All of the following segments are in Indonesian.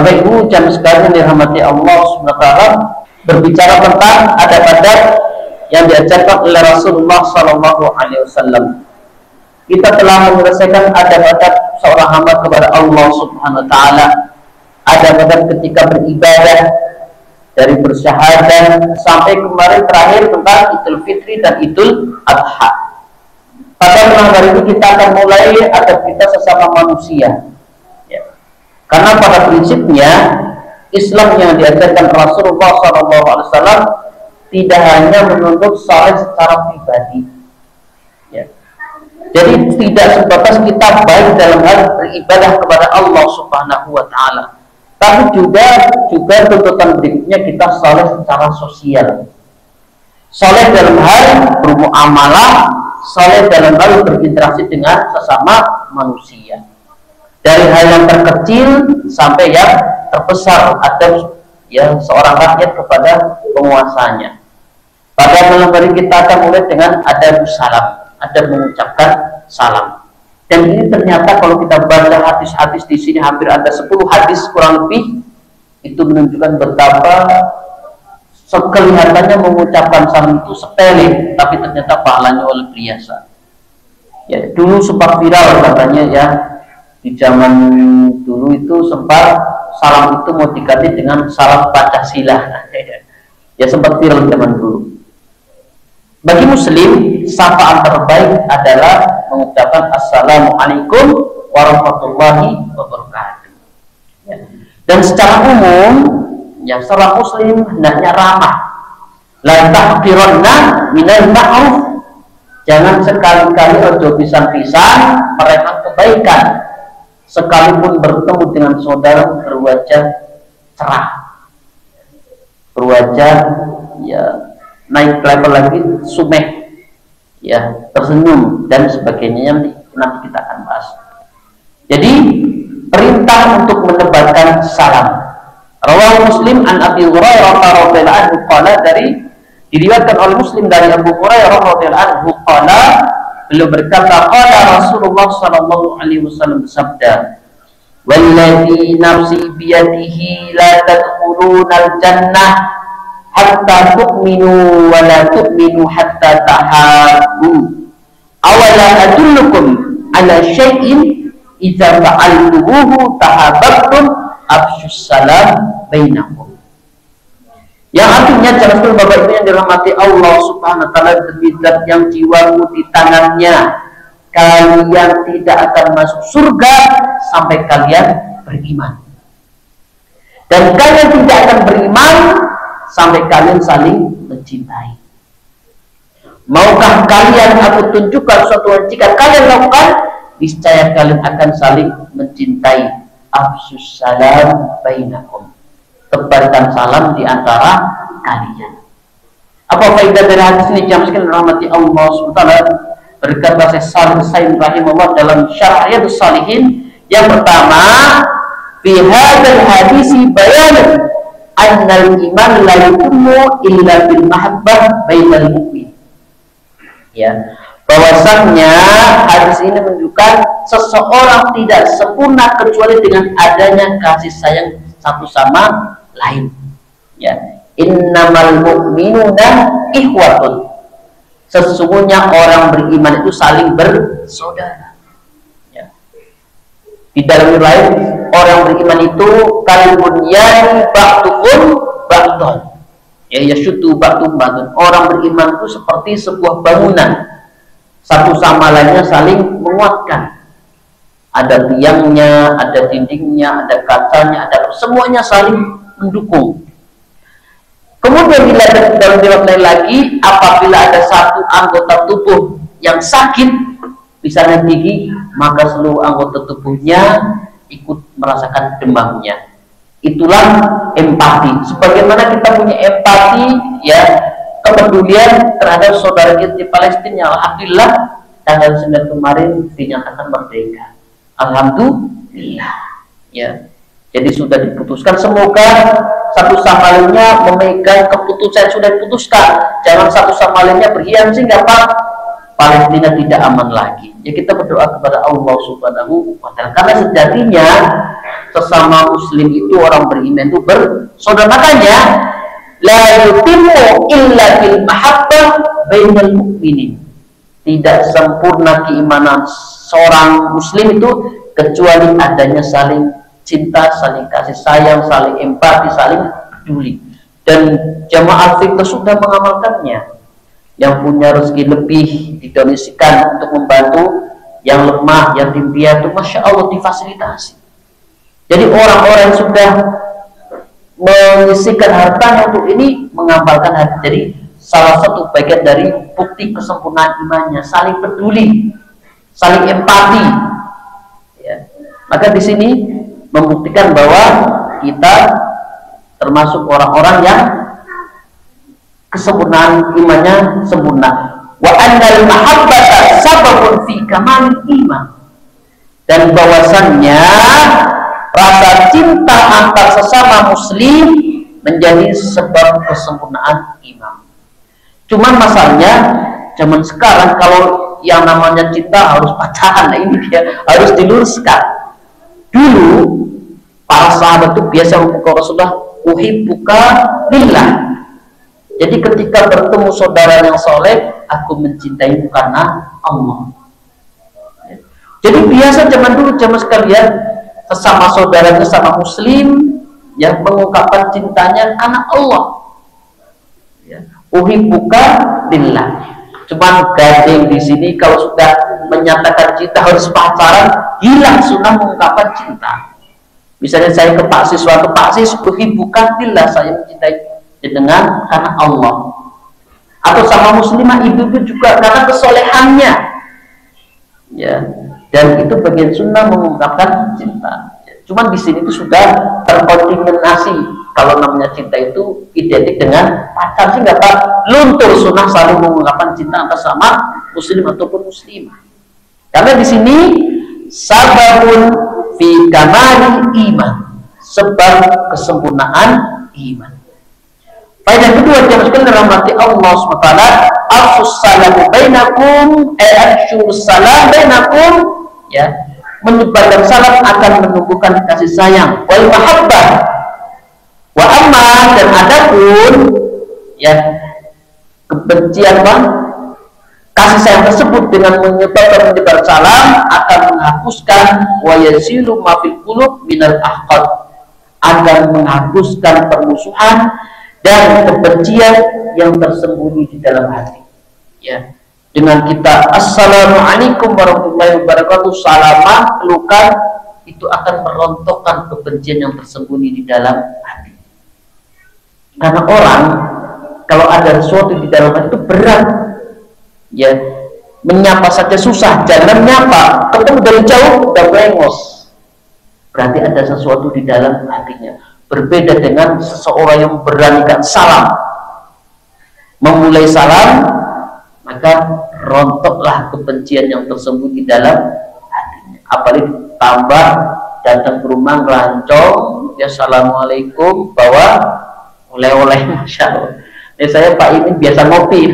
Bapak Ibu jam sekalian dirahmati Allah SWT, berbicara tentang adab-adab yang diajarkan oleh Rasulullah SAW. Kita telah menyelesaikan adab-adab seorang hamba kepada Allah Subhanahu Wa Taala, adab-adab ketika beribadah, dari bersyahadat sampai kemarin terakhir tentang Idul Fitri dan Idul Adha. Pada malam hari ini kita akan mulai adab kita sesama manusia. Karena pada prinsipnya Islam yang diajarkan Rasulullah SAW tidak hanya menuntut saleh secara pribadi, ya. Jadi tidak sebatas kita baik dalam hal beribadah kepada Allah Subhanahu Wa Taala, tapi juga tuntutan berikutnya kita saleh secara sosial, saleh dalam hal bermuamalah, saleh dalam hal berinteraksi dengan sesama manusia. Dari hal yang terkecil sampai yang terbesar, adab ya seorang rakyat kepada penguasanya. Pada malam hari kita akan mulai dengan adab salam, adab mengucapkan salam. Dan ini ternyata kalau kita baca hadis-hadis di sini hampir ada 10 hadis kurang lebih, itu menunjukkan betapa kelihatannya mengucapkan salam itu sepele, tapi ternyata pahalanya luar biasa. Ya, dulu sempat viral katanya ya. Di zaman dulu itu sempat salam itu mau diganti dengan salam Pancasila. Ya sempat viral zaman dulu. Bagi muslim, sapaan terbaik adalah mengucapkan Assalamualaikum warahmatullahi wabarakatuh. Ya. Dan secara umum, ya seorang muslim hendaknya ramah. La tahqiranna minal ma'ruf. Jangan sekali-kali ojo pisan-pisan mereka kebaikan. Sekalipun bertemu dengan saudara berwajah cerah, berwajah ya naik level lagi, sumeh, ya tersenyum dan sebagainya yang nanti kita akan bahas. Jadi perintah untuk menebarkan salam. Rawahu Muslim an Abi Hurairah radhiyallahu anhu qala, dari diriwayatkan oleh Muslim dari Abu Hurairah radhiyallahu anhu qala, beliau berkata, qala Rasulullah sallallahu alaihi wasallam bersabda, "Walladzi nafsi biyadihi la tadkhulunal jannah hatta tu'minu wa la tu'minu hatta tahabbu. Awala adullukum ala syai'in idza fa'altumuhu tahabbtum afshus salam bainakum." Yang artinya, jangan Bapak Ibu yang dirahmati Allah Subhanahu Wa Taala, demi zat yang jiwamu di tangannya, kalian tidak akan masuk surga sampai kalian beriman, dan kalian tidak akan beriman sampai kalian saling mencintai. Maukah kalian aku tunjukkan suatu yang jika kalian lakukan, niscaya kalian akan saling mencintai. Afsus salam bainakum. Tebarkan salam di antara kalian. Apa faedah dari hadis ini? Jam sekalian rahmati Allah SWT, berkata Syekh Shalih Al-Utsaimin rahimahullah dalam Syarh Riyadhus Shalihin, yang pertama, fi hadzal hadisi bayan annal iman la yakunu illa bil mahabbah bainal mu'min. Ya, bahwasannya hadis ini menunjukkan seseorang tidak sempurna kecuali dengan adanya kasih sayang satu sama lain. Ya, innamal mu'minuna ikhwatun. Sesungguhnya orang beriman itu saling bersaudara. Ya. Di dalam lain, orang beriman itu kalbunyan ba'duhum ba'dun. Ya, yashuddu ba'dum ba'dun. Orang beriman itu seperti sebuah bangunan, satu sama lainnya saling menguatkan. Ada tiangnya, ada dindingnya, ada kacanya, ada semuanya saling mendukung. Kemudian bila dalam riwayat lain lagi, apabila ada satu anggota tubuh yang sakit, misalnya gigi, maka seluruh anggota tubuhnya ikut merasakan demamnya. Itulah empati. Sebagaimana kita punya empati, ya, kepedulian terhadap saudara kita di Palestina. Alhamdulillah tanggal 9 kemarin dinyatakan merdeka. Alhamdulillah. Ya. Jadi sudah diputuskan, semoga satu sama lainnya memegang keputusan yang sudah diputuskan. Jangan satu sama lainnya berkhianat sehingga Palestina tidak aman lagi. Ya, kita berdoa kepada Allah Subhanahu wa Ta'ala, karena sejatinya sesama muslim itu, orang beriman itu bersaudara. Makanya la yutimmu illa bil mahabbah bainal mu'minin. Tidak sempurna keimanan seorang muslim itu kecuali adanya saling cinta, saling kasih sayang, saling empati, saling peduli. Dan jamaah fikih sudah mengamalkannya. Yang punya rezeki lebih didonasikan untuk membantu yang lemah, yang piatu, masya Allah difasilitasi. Jadi orang-orang yang sudah menyisihkan hartanya untuk ini mengamalkan hati. Jadi salah satu bagian dari bukti kesempurnaan imannya, saling peduli, saling empati. Ya. Maka di sini membuktikan bahwa kita termasuk orang-orang yang kesempurnaan imannya sempurna. Wa annal mahabbata sababun fi kamal iman. Dan bahwasannya rasa cinta antar sesama muslim menjadi sebab kesempurnaan iman. Cuman masalahnya zaman sekarang kalau yang namanya cinta harus pacaran, nah ini dia harus diluruskan. Dulu para sahabat itu biasa membuka Rasulullah, uhibbuka lillah. Jadi ketika bertemu saudara yang soleh, aku mencintaimu karena Allah. Jadi biasa zaman dulu, zaman sekalian, sesama saudaranya, sesama muslim yang mengungkapkan cintanya karena Allah. Uhibbuka lillah. Cuman gading di sini kalau sudah menyatakan cinta harus pacaran, hilang sunnah mengungkapkan cinta. Misalnya saya ke Pak Sis, suatu Pak Sis, uhibbuka lillah, saya mencintai dengan karena Allah. Atau sama muslimah ibu-ibu juga karena kesolehannya. Ya, dan itu bagian sunnah mengungkapkan cinta. Cuman di sini itu sudah terkontaminasi. Kalau namanya cinta itu identik dengan pacar, sih nggak Pak, luntur sunnah saling mengungkapkan cinta atas sama muslim ataupun muslimah. Karena di sini sababun fi kamali iman, sebab kesempurnaan iman. Faedah kedua yang masukkan dalam hati Allah SWT, afsus salamu bainakum, afsus salam bainakum, ya, menyebarkan salam akan menumbuhkan kasih sayang, wal mahabbah, wa amma, dan adapun ya kebencian, kasih sayang tersebut dengan menyebar salam akan menghapuskan wa yazilu ma fil qulub minal ahqad, akan menghapuskan permusuhan dan kebencian yang tersembunyi di dalam hati. Ya, dengan kita assalamualaikum warahmatullahi wabarakatuh, salamah, pelukan, itu akan merontokkan kebencian yang tersembunyi di dalam hati. Karena orang kalau ada sesuatu di dalam hati itu berat, ya, menyapa saja susah, jangan menyapa, ketemu dari jauh udah brengos, berarti ada sesuatu di dalam hatinya. Berbeda dengan seseorang yang beranikan salam, memulai salam, maka rontoklah kebencian yang tersembunyi di dalam hatinya. Apalagi tambah datang ke rumah ngelancong, ya assalamualaikum, bawa oleh-oleh, masya Allah. Ya, saya Pak Imin biasa ngopi.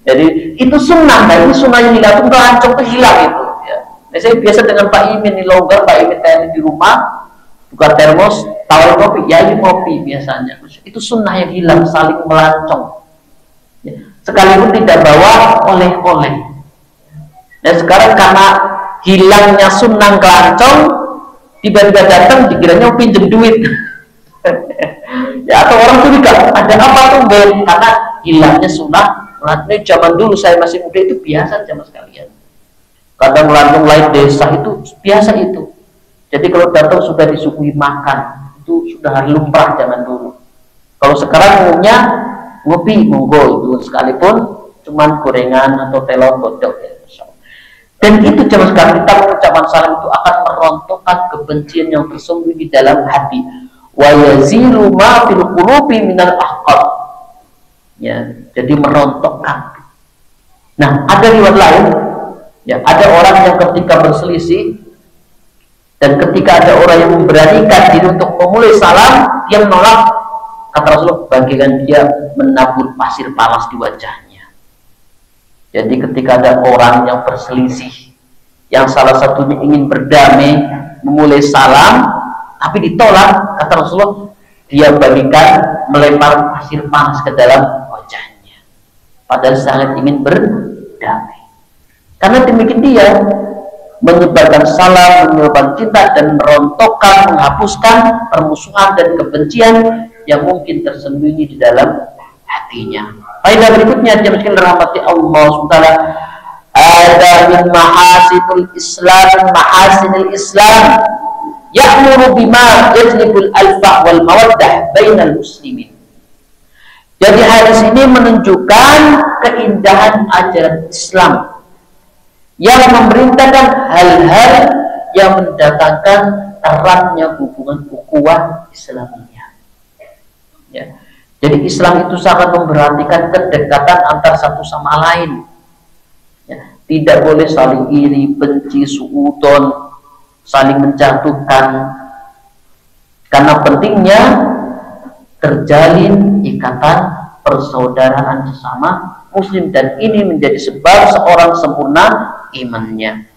Jadi itu sunnah, nah ini sunnah yang hilang, ngelancong itu hilang itu. Ya. Nah, saya biasa dengan Pak Imin ini longgar, Pak Imin tanya di rumah, buka termos, tawar kopi, ya ini kopi biasanya. Itu sunnah yang hilang, saling melancong. Ya. Sekalipun tidak bawa oleh-oleh. Dan sekarang karena hilangnya sunnah ngelancong, tiba-tiba datang dikiranya pinjam duit. Ya, atau orang tuh juga ada apa tuh Ben? Karena hilangnya sunnah. Ini zaman dulu saya masih muda itu biasa sama sekalian. Kadang ngelancong lain desa itu biasa itu. Jadi kalau datang sudah disuguhi makan, itu sudah hari lumrah zaman dulu. Kalau sekarang umumnya ngopi, monggo itu sekalipun cuman gorengan atau telur godok ya. Dan itu zaman sekarang kita mengucapkan salam itu akan merontokkan kebencian yang tersembunyi di dalam hati. Wa yazilu ma fil qulubi minal ahqad. Ya, jadi merontokkan. Nah, ada riwayat lain, ya, ada orang yang ketika berselisih dan ketika ada orang yang memberanikan diri untuk memulai salam, dia menolak, kata Rasulullah, bagikan dia menabur pasir palas di wajahnya. Jadi ketika ada orang yang berselisih, yang salah satunya ingin berdamai, memulai salam, tapi ditolak, kata Rasulullah, dia bagikan melempar pasir panas ke dalam wajahnya, padahal sangat ingin berdamai. Karena demikian dia menyebarkan salam, menyebarkan cinta, dan merontokkan, menghapuskan permusuhan dan kebencian yang mungkin tersembunyi di dalam hatinya. Faedah berikutnya, dia miskin rahmati Allah SWT, ada min mahasinul Islam ya'muru bima yajlibul alfah wal mawaddah bainal muslimin. Jadi hadis ini menunjukkan keindahan ajaran Islam yang memerintahkan hal-hal yang mendatangkan eratnya hubungan ukhuwah Islamiyah. Ya. Jadi Islam itu sangat memperhatikan kedekatan antar satu sama lain. Ya. Tidak boleh saling iri, benci, suudon, saling menjatuhkan. Karena pentingnya terjalin ikatan persaudaraan sesama Muslim, dan ini menjadi sebab seorang sempurna imannya.